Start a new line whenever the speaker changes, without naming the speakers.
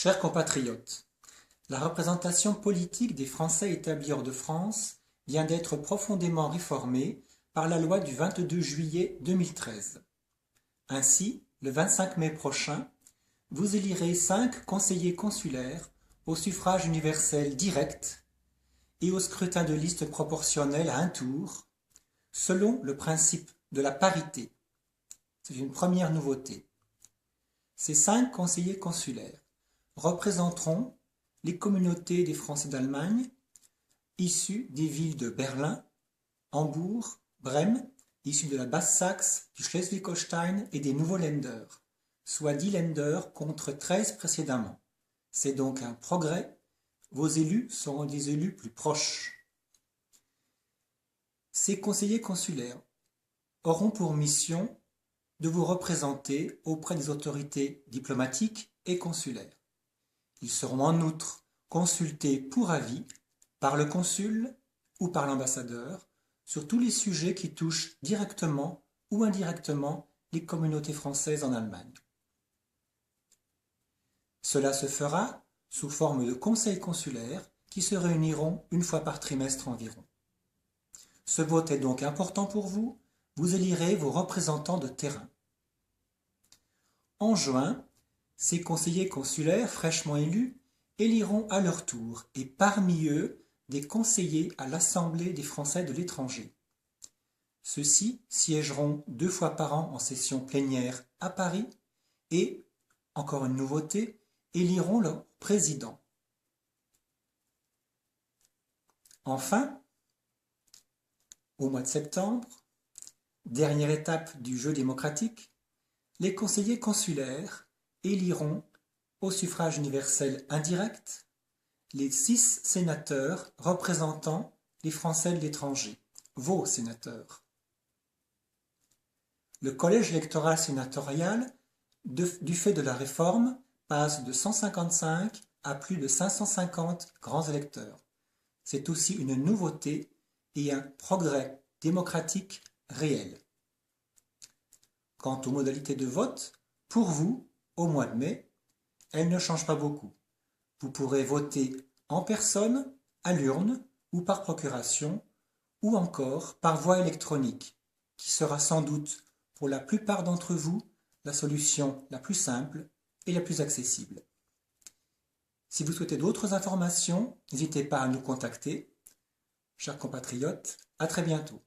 Chers compatriotes, la représentation politique des Français établis hors de France vient d'être profondément réformée par la loi du 22 juillet 2013. Ainsi, le 25 mai prochain, vous élirez 5 conseillers consulaires au suffrage universel direct et au scrutin de liste proportionnel à un tour, selon le principe de la parité. C'est une première nouveauté. Ces 5 conseillers consulaires représenteront les communautés des Français d'Allemagne issus des villes de Berlin, Hambourg, Brême, issus de la Basse-Saxe, du Schleswig-Holstein et des Nouveaux Länder, soit 10 Länder contre 13 précédemment. C'est donc un progrès. Vos élus seront des élus plus proches. Ces conseillers consulaires auront pour mission de vous représenter auprès des autorités diplomatiques et consulaires. Ils seront en outre consultés pour avis par le consul ou par l'ambassadeur sur tous les sujets qui touchent directement ou indirectement les communautés françaises en Allemagne. Cela se fera sous forme de conseils consulaires qui se réuniront une fois par trimestre environ. Ce vote est donc important pour vous, vous élirez vos représentants de terrain. En juin, ces conseillers consulaires fraîchement élus éliront à leur tour, et parmi eux, des conseillers à l'Assemblée des Français de l'étranger. Ceux-ci siégeront 2 fois par an en session plénière à Paris et, encore une nouveauté, éliront leur président. Enfin, au mois de septembre, dernière étape du jeu démocratique, les conseillers consulaires éliront au suffrage universel indirect les 6 sénateurs représentant les Français de l'étranger, vos sénateurs. Le collège électoral sénatorial, du fait de la réforme, passe de 155 à plus de 550 grands électeurs. C'est aussi une nouveauté et un progrès démocratique réel. Quant aux modalités de vote, pour vous, au mois de mai, elles ne changent pas beaucoup. Vous pourrez voter en personne, à l'urne ou par procuration, ou encore par voie électronique, qui sera sans doute, pour la plupart d'entre vous, la solution la plus simple et la plus accessible. Si vous souhaitez d'autres informations, n'hésitez pas à nous contacter. Chers compatriotes, à très bientôt.